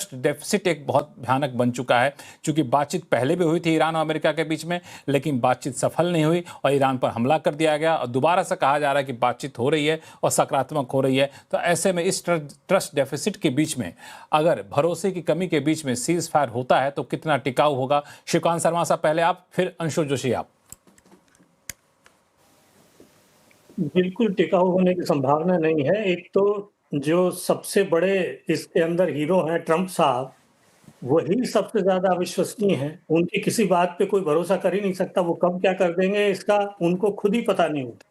Trust deficit एक बहुत भयानक बन चुका है, क्योंकि बातचीत पहले भी हुई थी ईरान और अमेरिका के बीच में, लेकिन बातचीत सफल नहीं हुई और ईरान पर हमला कर दिया गया और दोबारा से कहा जा रहा है कि बातचीत हो रही है और सकारात्मक हो रही है। तो ऐसे में इस ट्रस्ट डेफिसिट के बीच में अगर भरोसे की कमी के बीच में सीज फायर होता है तो कितना टिकाऊ होगा? शिवकांत शर्मा साहब पहले आप, फिर अंशु जोशी आप। बिल्कुल टिकाऊ होने की संभावना नहीं है। एक तो जो सबसे बड़े इसके अंदर हीरो हैं ट्रंप साहब, वही सबसे ज्यादा अविश्वसनीय हैं। उनकी किसी बात पे कोई भरोसा कर ही नहीं सकता। वो कब क्या कर देंगे इसका उनको खुद ही पता नहीं होता।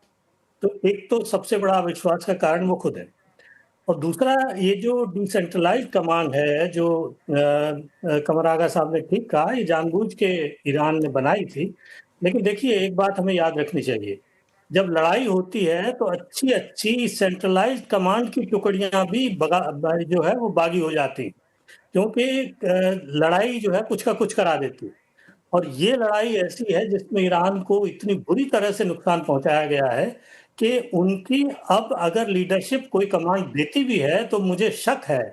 तो एक तो सबसे बड़ा अविश्वास का कारण वो खुद है। और दूसरा, ये जो डिसेंट्रलाइज्ड कमांड है जो कमर आगा साहब ने ठीक कहा, ये जानबूझ के ईरान ने बनाई थी। लेकिन देखिए, एक बात हमें याद रखनी चाहिए, जब लड़ाई होती है तो अच्छी अच्छी सेंट्रलाइज्ड कमांड की टुकड़ियां भी जो है वो बागी हो जाती, क्योंकि लड़ाई जो है कुछ का कुछ करा देती है। और ये लड़ाई ऐसी है जिसमें ईरान को इतनी बुरी तरह से नुकसान पहुंचाया गया है कि उनकी अब अगर लीडरशिप कोई कमांड देती भी है तो मुझे शक है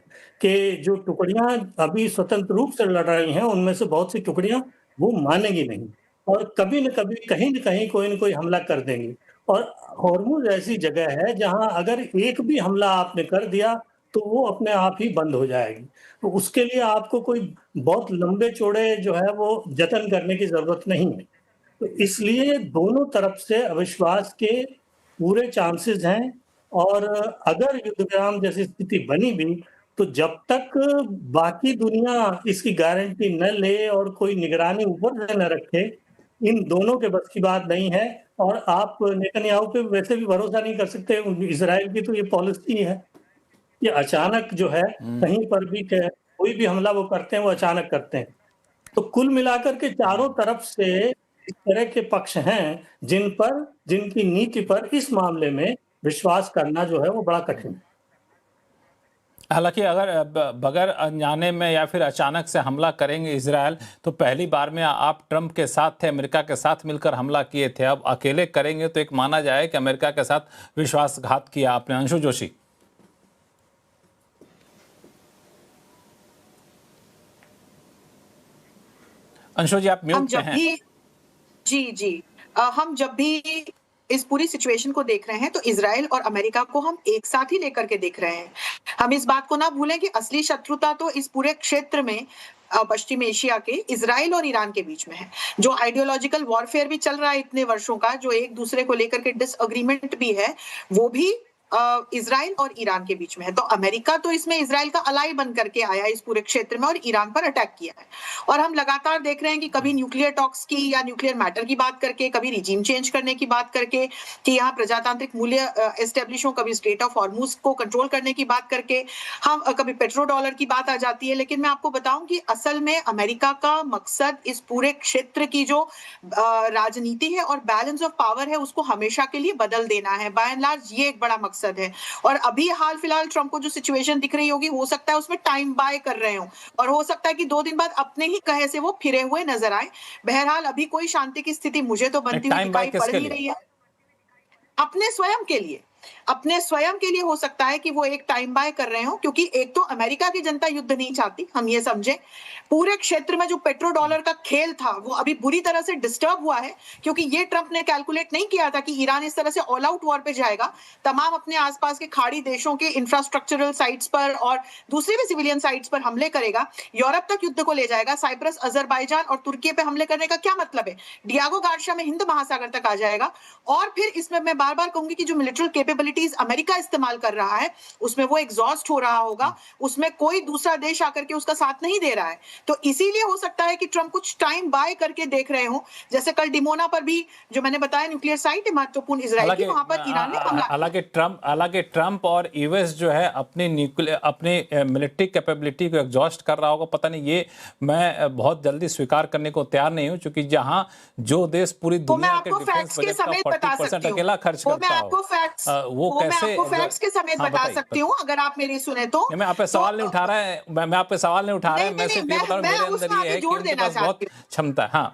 कि जो टुकड़ियां अभी स्वतंत्र रूप से लड़ रही हैं उनमें से बहुत सी टुकड़ियां वो मानेंगी नहीं और कभी न कभी कहीं न कहीं कोई न कोई हमला कर देंगी। और हॉर्मुज ऐसी जगह है जहां अगर एक भी हमला आपने कर दिया तो वो अपने आप ही बंद हो जाएगी। तो उसके लिए आपको कोई बहुत लंबे चौड़े जो है वो जतन करने की जरूरत नहीं है। तो इसलिए दोनों तरफ से अविश्वास के पूरे चांसेस हैं। और अगर युद्ध विराम जैसी स्थिति बनी भी तो जब तक बाकी दुनिया इसकी गारंटी न ले और कोई निगरानी ऊपर से न रखे, इन दोनों के बस की बात नहीं है। और आप नेतन्याहू पे वैसे भी भरोसा नहीं कर सकते। इजराइल की तो ये पॉलिसी है कि अचानक जो है कहीं पर भी कोई भी हमला वो करते हैं वो अचानक करते हैं। तो कुल मिलाकर के चारों तरफ से इस तरह के पक्ष हैं जिनकी नीति पर इस मामले में विश्वास करना जो है वो बड़ा कठिन है। हालांकि अगर बगैर अनजाने में या फिर अचानक से हमला करेंगे इजराइल, तो पहली बार में आप ट्रंप के साथ थे, अमेरिका के साथ मिलकर हमला किए थे, अब अकेले करेंगे तो एक माना जाए कि अमेरिका के साथ विश्वासघात किया आपने। अंशु जोशी। अंशु जी आप म्यूट पे हैं। जी हम जब भी इस पूरी सिचुएशन को देख रहे हैं तो इजराइल और अमेरिका को हम एक साथ ही लेकर के देख रहे हैं। हम इस बात को ना भूलें कि असली शत्रुता तो इस पूरे क्षेत्र में पश्चिम एशिया के इजराइल और ईरान के बीच में है। जो आइडियोलॉजिकल वॉरफेयर भी चल रहा है इतने वर्षों का, जो एक दूसरे को लेकर के डिसएग्रीमेंट भी है, वो भी इजराइल और ईरान के बीच में है। तो अमेरिका तो इसमें इजराइल का अलाई बन करके आया इस पूरे क्षेत्र में और ईरान पर अटैक किया है। और हम लगातार देख रहे हैं कि कभी न्यूक्लियर टॉक्स की या न्यूक्लियर मैटर की बात करके, कभी रिजीम चेंज करने की बात करके कि यहाँ प्रजातांत्रिक मूल्य एस्टेब्लिश हो, कभी स्ट्रेट ऑफ हॉर्मुज को कंट्रोल करने की बात करके, हम कभी पेट्रो डॉलर की बात आ जाती है। लेकिन मैं आपको बताऊं कि असल में अमेरिका का मकसद इस पूरे क्षेत्र की जो राजनीति है और बैलेंस ऑफ पावर है उसको हमेशा के लिए बदल देना है। बाय एंड लार्ज ये एक बड़ा मकसद है। और अभी हाल फिलहाल ट्रंप को जो सिचुएशन दिख रही होगी, हो सकता है उसमें टाइम बाय कर रहे हो और हो सकता है कि 2 दिन बाद अपने ही कहे से वो फिरे हुए नजर आए। बहरहाल अभी कोई शांति की स्थिति मुझे तो बनती हुई दिखाई पड़ नहीं रही है। अपने स्वयं के लिए हो सकता है कि वो एक टाइम बाय कर रहे हो, क्योंकि एक तो अमेरिका की जनता युद्ध नहीं चाहती, हम ये समझे। पूरे क्षेत्र में जो पेट्रो डॉलर का खेल था वो अभी बुरी तरह से डिस्टर्ब हुआ है, क्योंकि ये ट्रंप ने कैलकुलेट नहीं किया था कि ईरान इस तरह से ऑल आउट वॉर पे जाएगा, तमाम अपने आसपास के खाड़ी देशों के इंफ्रास्ट्रक्चरल साइट्स पर और दूसरी भी सिविलियन साइट्स पर हमले करेगा, यूरोप तक युद्ध को ले जाएगा, साइप्रस, अजरबैजान और तुर्की पे हमले करने का क्या मतलब है, डियागो गार्शिया में हिंद महासागर तक आ जाएगा। और फिर इसमें मैं बार बार कहूंगी कि जो मिलिट्री कैपेबिलिटीज अमेरिका इस्तेमाल कर रहा है उसमें वो एग्जॉस्ट हो रहा होगा, उसमें कोई दूसरा देश आकर के उसका साथ नहीं दे रहा है। तो इसीलिए हो सकता है कि ट्रंप कुछ टाइम बाय करके देख रहे हो। जैसे कल डिमोना पर भी जो मैंने बताया न्यूक्लियर साइट है महत्वपूर्ण इजराइल की, वहां पर ईरान ने हमला। हालांकि ट्रंप और यूएस जो है अपनी मिलिट्री कैपेबिलिटी को एग्जॉस्ट कर रहा होगा, पता नहीं, ये मैं बहुत जल्दी स्वीकार करने को तैयार नहीं हूं, क्योंकि जहां जो देश पूरी दुनिया के डिफेंस बजट का 40% अकेला खर्च करता हो, वो कैसे? मैं आपको फैक्ट्स के समेत बता सकती हूं अगर आप मेरी सुने तो। मैं आप पे सवाल नहीं उठा रहा है, मैं आप पे सवाल नहीं उठा रहा है, मैं सिर्फ ये बता रहा हूं मेरे अंदर ये है कि उनके पास बहुत क्षमता है।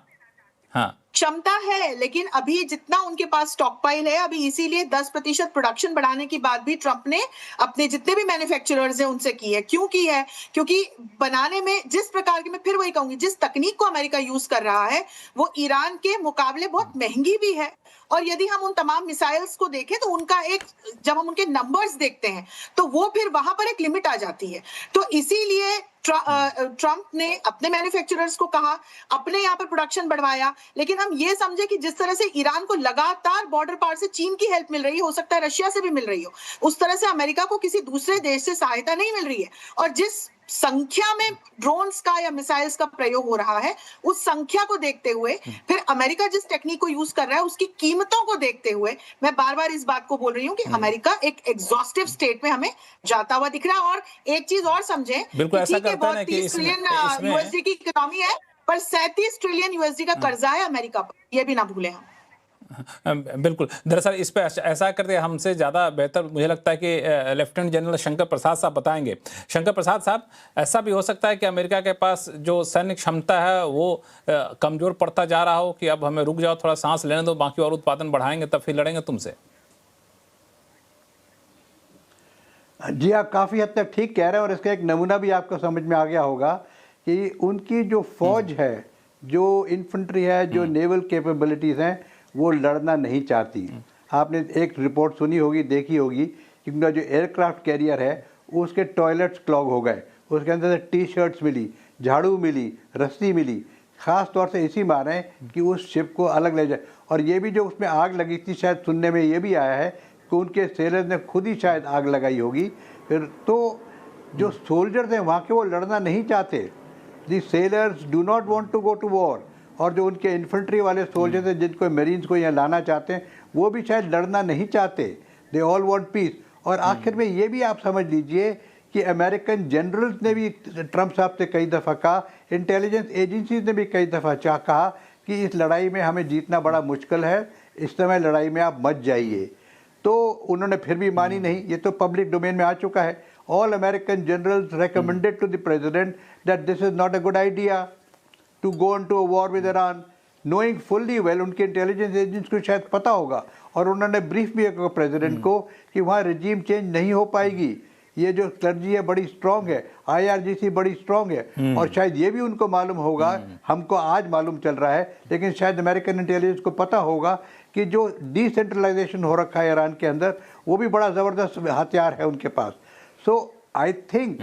हाँ क्षमता है, लेकिन अभी जितना उनके पास स्टॉक पाइल है, अभी इसीलिए 10% प्रोडक्शन बढ़ाने की बात भी ट्रंप ने अपने जितने भी मैन्युफैक्चरर्स हैं उनसे की है। क्यों की है? क्योंकि बनाने में जिस प्रकार की, मैं फिर वही कहूंगी, जिस तकनीक को अमेरिका यूज कर रहा है वो ईरान के मुकाबले बहुत महंगी भी है। और यदि हम उन तमाम मिसाइल्स को देखें तो उनका एक, जब हम उनके नंबर्स देखते हैं तो वो फिर वहां पर एक लिमिट आ जाती है। तो इसीलिए ट्रंप ने अपने मैन्युफैक्चरर्स को कहा, अपने यहाँ पर प्रोडक्शन बढ़वाया, लेकिन हम ये समझे कि जिस तरह से ईरान को लगातार बॉर्डर पार से चीन की हेल्प मिल रही है, हो सकता है रशिया से भी मिल रही हो, उस तरह से अमेरिका को किसी दूसरे देश से सहायता नहीं मिल रही है। और जिस संख्या में ड्रोन्स का या मिसाइल्स का प्रयोग हो रहा है, उस संख्या को देखते हुए, फिर अमेरिका जिस टेक्निक को यूज कर रहा है उसकी कीमतों को देखते हुए, मैं बार बार इस बात को बोल रही हूँ कि अमेरिका एक एग्जॉस्टिव स्टेट में हमें जाता हुआ दिख रहा है। और एक चीज और समझें, बिल्कुल ऐसा ठीक है, करता है बहुत ना कि 30 ट्रिलियन यूएसडी की इकोनॉमी है, पर 37 ट्रिलियन यूएसडी का कर्जा है अमेरिका पर, यह भी ना भूलें हम। बिल्कुल। दरअसल इस पे ऐसा करते हमसे ज़्यादा बेहतर मुझे लगता है कि लेफ्टिनेंट जनरल शंकर प्रसाद साहब बताएंगे। शंकर प्रसाद साहब, ऐसा भी हो सकता है कि अमेरिका के पास जो सैन्य क्षमता है वो कमज़ोर पड़ता जा रहा हो कि अब हमें रुक जाओ, थोड़ा सांस लेने दो, बाकी और उत्पादन बढ़ाएंगे तब फिर लड़ेंगे तुमसे। जी, आप काफ़ी हद तक ठीक कह रहे हैं और इसका एक नमूना भी आपको समझ में आ गया होगा कि उनकी जो फौज है, जो इन्फेंट्री है, जो नेवल कैपेबिलिटीज़ हैं, वो लड़ना नहीं चाहती। आपने एक रिपोर्ट सुनी होगी, देखी होगी कि उनका जो एयरक्राफ्ट कैरियर है उसके टॉयलेट्स क्लॉग हो गए, उसके अंदर से टी शर्ट्स मिली, झाड़ू मिली, रस्सी मिली, ख़ास तौर से इसी मारे कि उस शिप को अलग ले जाए। और ये भी जो उसमें आग लगी थी, शायद सुनने में ये भी आया है कि उनके सेलर्स ने खुद ही शायद आग लगाई होगी। फिर तो जो सोल्जर्स हैं वहाँ के, वो लड़ना नहीं चाहते। The sellers do not want to go to war. और जो उनके इन्फेंट्री वाले सोल्जर्स हैं जिनको मरीन्स को यहाँ लाना चाहते हैं, वो भी शायद लड़ना नहीं चाहते। They all want piece. और आखिर में ये भी आप समझ लीजिए कि अमेरिकन जनरल्स ने भी ट्रंप साहब से कई दफ़ा कहा, इंटेलिजेंस एजेंसीज ने भी कई दफ़ा कहा कि इस लड़ाई में हमें जीतना बड़ा मुश्किल है, इस समय लड़ाई में आप मत जाइए। तो उन्होंने फिर भी मानी नहीं। ये तो पब्लिक डोमेन में आ चुका है। All American generals recommended to the president that this is not a good idea to go into a war with Iran, knowing fully well, उनके इंटेलिजेंस एजेंट्स को शायद पता होगा और उन्होंने ब्रीफ भी किया प्रेसिडेंट को कि वहाँ रजीम चेंज नहीं हो पाएगी। ये जो क्लर्जी है बड़ी स्ट्रांग है, IRGC बड़ी स्ट्रांग है। और शायद ये भी उनको मालूम होगा, हमको आज मालूम चल रहा है, लेकिन शायद अमेरिकन इंटेलिजेंस को पता होगा कि जो डिसेंट्रलाइजेशन हो रखा है ईरान के अंदर, वो भी बड़ा ज़बरदस्त हथियार है उनके पास। सो आई थिंक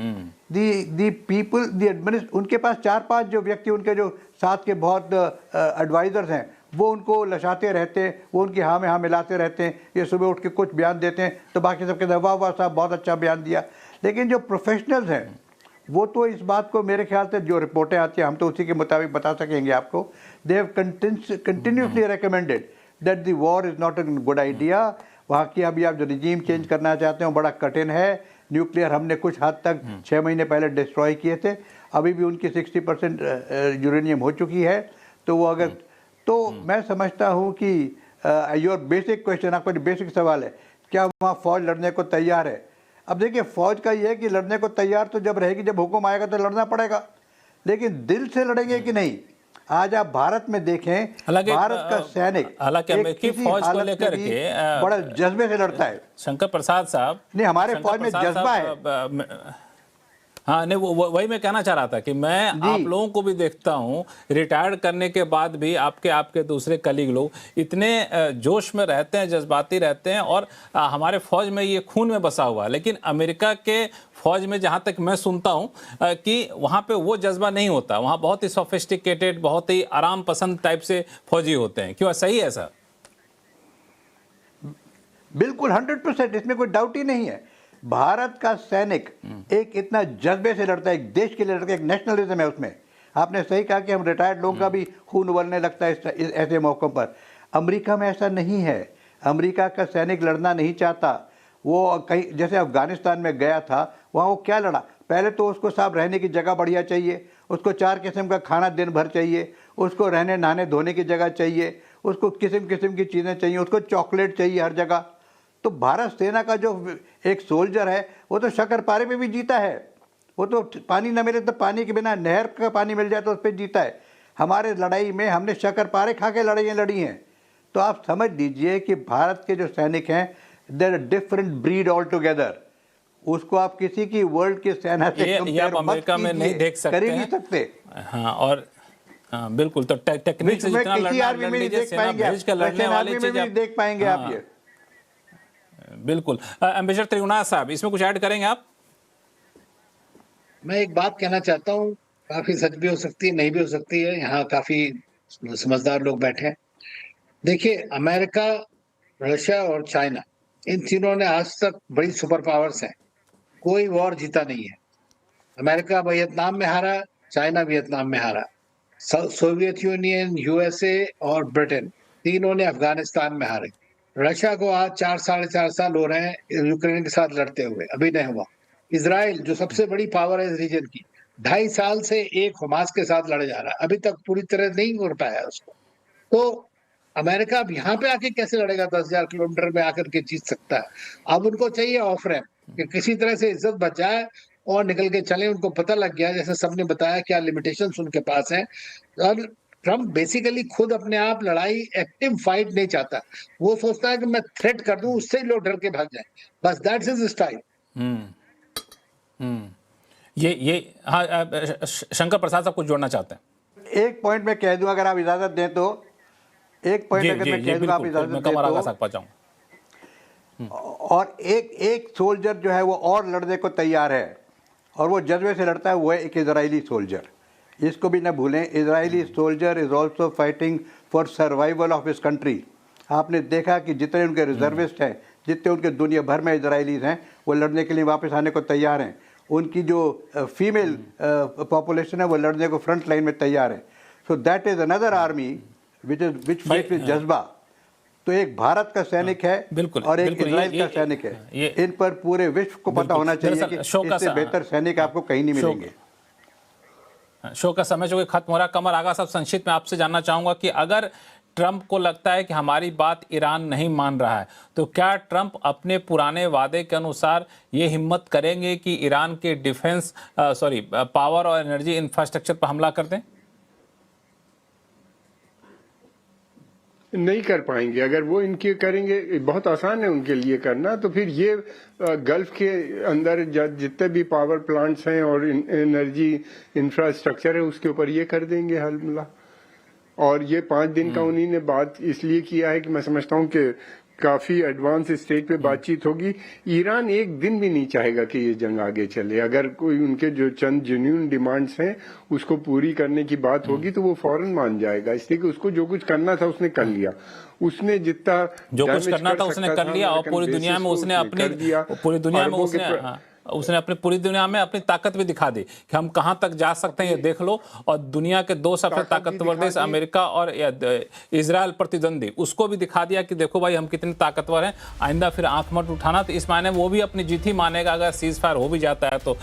दी पीपल, दी एडमिनिस्ट, उनके पास 4-5 जो व्यक्ति उनके जो साथ के बहुत एडवाइज़र्स हैं, वो उनको लशाते रहते हैं, वो उनकी हाँ में हाँ मिलाते रहते हैं। ये सुबह उठ के कुछ बयान देते हैं तो बाकी सब कहते हैं वाह वाह साहब बहुत अच्छा बयान दिया। लेकिन जो प्रोफेशनल्स हैं वो तो इस बात को, मेरे ख्याल से जो रिपोर्टें आती हैं हम तो उसी के मुताबिक बता सकेंगे आपको, they have continuously recommended that the war is not a good idea. वहाँ की अभी आप जो रिजीम चेंज करना चाहते हो बड़ा कठिन है। न्यूक्लियर हमने कुछ हद तक 6 महीने पहले डिस्ट्रॉय किए थे, अभी भी उनकी 60% यूरेनियम हो चुकी है। तो वो अगर, तो मैं समझता हूँ कि योर बेसिक क्वेश्चन, आपका जो बेसिक सवाल है, क्या वहाँ फ़ौज लड़ने को तैयार है? अब देखिए, फ़ौज का ये है कि लड़ने को तैयार तो जब रहेगी, जब हुक्म आएगा तो लड़ना पड़ेगा, लेकिन दिल से लड़ेंगे कि नहीं। आज आप भारत में देखें, भारत का सैनिक हालांकि अमेरिकी फौज को लेकर के बड़ा जज्बे से लड़ता है। शंकर प्रसाद साहब, नहीं, हमारे फौज में जज्बा है। हाँ, नहीं, वही मैं कहना चाह रहा था कि मैं आप लोगों को भी देखता हूँ, रिटायर्ड करने के बाद भी आपके दूसरे कलीग लोग इतने जोश में रहते हैं, जज्बाती रहते हैं, और हमारे फौज में ये खून में बसा हुआ है। लेकिन अमेरिका के फौज में जहाँ तक मैं सुनता हूँ कि वहाँ पे वो जज्बा नहीं होता, वहाँ बहुत ही सोफिस्टिकेटेड, बहुत ही आराम पसंद टाइप से फौजी होते हैं। क्यों, सही है सर? बिल्कुल 100%, इसमें कोई डाउट ही नहीं है। भारत का सैनिक एक इतना जज्बे से लड़ता है, एक देश के लिए लड़ता है, एक नेशनलिज्म है उसमें। आपने सही कहा कि हम रिटायर्ड लोगों का भी खून उबलने लगता है ऐसे मौक़ों पर। अमेरिका में ऐसा नहीं है। अमेरिका का सैनिक लड़ना नहीं चाहता। वो कहीं, जैसे अफगानिस्तान में गया था, वहाँ वो क्या लड़ा? पहले तो उसको साहब रहने की जगह बढ़िया चाहिए, उसको 4 किस्म का खाना दिन भर चाहिए, उसको रहने नहाने धोने की जगह चाहिए, उसको किस्म किस्म की चीज़ें चाहिए, उसको चॉकलेट चाहिए हर जगह। तो भारत सेना का जो एक सोल्जर है वो तो शक्करपारे पे भी जीता है। वो तो पानी ना मिले तो पानी के बिना, नहर का पानी मिल जाए तो उस पर जीता है। हमारे लड़ाई में हमने शक्कर खा के लड़ाइयाँ लड़ी हैं। तो आप समझ लीजिए कि भारत के जो सैनिक हैं there different breed all together. उसको आप किसी की वर्ल्ड की सेना से ये आप compare मत अमेरिका में नहीं कीजिए, देख सकते कर ही हैं। नहीं सकते। हाँ, और हाँ बिल्कुल, तो टेक्निक से विश्व में जितना किसी लड़ना आर्मी लड़ में नहीं लीजिए, देख सेना पाएंगे आप, भेज कर लड़ने रशियन वाली आर्मी में चीज भी नहीं देख पाएंगे आप ये। बिल्कुल। एम्बेसडर त्रिगुणाथ साहब, इसमें कुछ ऐड करेंगे आप? मैं एक बात कहना चाहता हूँ, काफी सच भी हो सकती है, नहीं भी हो सकती है। यहाँ काफी समझदार लोग बैठे हैं। देखिए, अमेरिका, रशिया और चाइना, इन तीनों ने आज तक बड़ी सुपर पावर्स हैं, कोई वॉर जीता नहीं है। अमेरिका वियतनाम में हारा, चाइना वियतनाम में हारा, सोवियत यूनियन, यूएसए और ब्रिटेन, तीनों ने अफगानिस्तान में हारे। रशिया को आज 4 साढ़े 4 साल हो रहे हैं यूक्रेन के साथ लड़ते हुए, अभी नहीं हुआ। इसराइल जो सबसे बड़ी पावर है इस रीजन की, 2.5 साल से एक हमास के साथ लड़े जा रहा है, अभी तक पूरी तरह नहीं हो पाया उसको। तो अमेरिका अब यहाँ पे आके कैसे लड़ेगा? 10,000 किलोमीटर में आकर के जीत सकता है। अब उनको चाहिए ऑफ रैंप कि किसी तरह से इज्जत बच जाए और निकल के चले। उनको पता लग गया, जैसे सबने बताया, क्या लिमिटेशंस उनके पास हैं। और ट्रम्प बेसिकली खुद अपने आप लड़ाई, एक्टिव फाइट नहीं चाहता। वो सोचता है कि मैं थ्रेट कर दूं, उससे ही लोग डर के भाग जाएं, बस दैट्स हिज स्टाइल। ये हाँ, शंकर प्रसाद साहब कुछ जोड़ना चाहते हैं? एक पॉइंट में कह दूं, अगर आप इजाजत दें तो, एक पॉइंट अगर मैं कह दूं, आप इजाजत मैं दें कमर आगा तो, सकता जाऊं। और एक सोल्जर जो है वो और लड़ने को तैयार है, और वो जज्बे से लड़ता है, वो है एक इजरायली सोल्जर। इसको भी ना भूलें, Israeli soldier is also fighting for survival of his country. आपने देखा कि जितने उनके रिजर्विस्ट हैं, जितने उनके दुनिया भर में इजरायलीज हैं, वो लड़ने के लिए वापस आने को तैयार हैं। उनकी जो फीमेल पॉपुलेशन है वो लड़ने को फ्रंट लाइन में तैयार है। So that is another army which fight with जज्बा। तो एक भारत का सैनिक है बिल्कुल, और एक बिल्कुल, इजराइल का सैनिक है। ये इन पर पूरे विश्व को पता होना चाहिए दरअसल कि शो का इससे बेहतर सैनिक आपको कहीं नहीं मिलेंगे। शो का समय जो कि खत्म हो रहा है, कमर आगा साहब, संक्षिप्त में आपसे जानना चाहूंगा कि अगर ट्रंप को लगता है कि हमारी बात ईरान नहीं मान रहा है, तो क्या ट्रंप अपने पुराने वादे के अनुसार ये हिम्मत करेंगे कि ईरान के डिफेंस पावर और एनर्जी इंफ्रास्ट्रक्चर पर हमला कर दें? नहीं कर पाएंगे। अगर वो इनके करेंगे, बहुत आसान है उनके लिए करना, तो फिर ये गल्फ के अंदर जितने भी पावर प्लांट्स हैं और एनर्जी इंफ्रास्ट्रक्चर है उसके ऊपर ये कर देंगे हमला। और ये 5 दिन का उन्हीं ने बात इसलिए किया है कि मैं समझता हूँ कि काफी एडवांस स्टेज पे बातचीत होगी। ईरान एक दिन भी नहीं चाहेगा कि ये जंग आगे चले। अगर कोई उनके जो चंद जेन्युइन डिमांड्स हैं उसको पूरी करने की बात होगी तो वो फौरन मान जाएगा, इसलिए कि उसको जो कुछ करना था उसने कर लिया। उसने जितना जो कुछ करना था उसने कर लिया, और पूरी दुनिया में उसने अपनी पूरी दुनिया में अपनी ताकत भी दिखा दी कि हम कहां तक जा सकते हैं, ये देख लो। और दुनिया के 2 सबसे ताकतवर देश अमेरिका और इजराइल प्रतिद्वंदी, उसको भी दिखा दिया कि देखो भाई हम कितने ताकतवर हैं, आइंदा फिर आंख मत उठाना। तो इस मायने वो भी अपनी जीत ही मानेगा अगर सीज फायर हो भी जाता है तो।